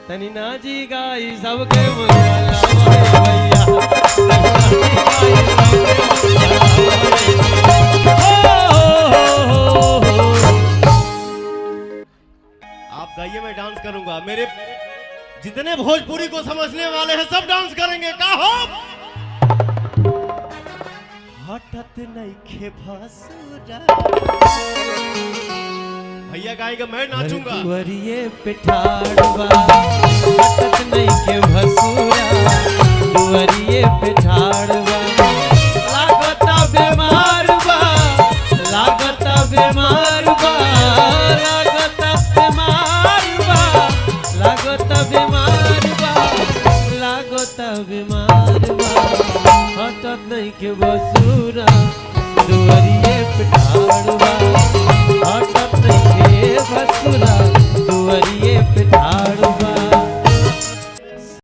तनी नाची गाई सबके मुरला भैया आप गाइए, मैं डांस करूंगा। मेरे जितने भोजपुरी को समझने वाले हैं सब डांस करेंगे। का हो हटत नहीं खे भासुरा भैया गाएगा, मैं नाचूंगा। दुआरिये पे ठाड़बा हटत नहीं के भसुरा, दुआरिये पे ठाड़बा लागता बीमार बा, लागता बीमार बा, लागता बीमार बा, लागता बीमार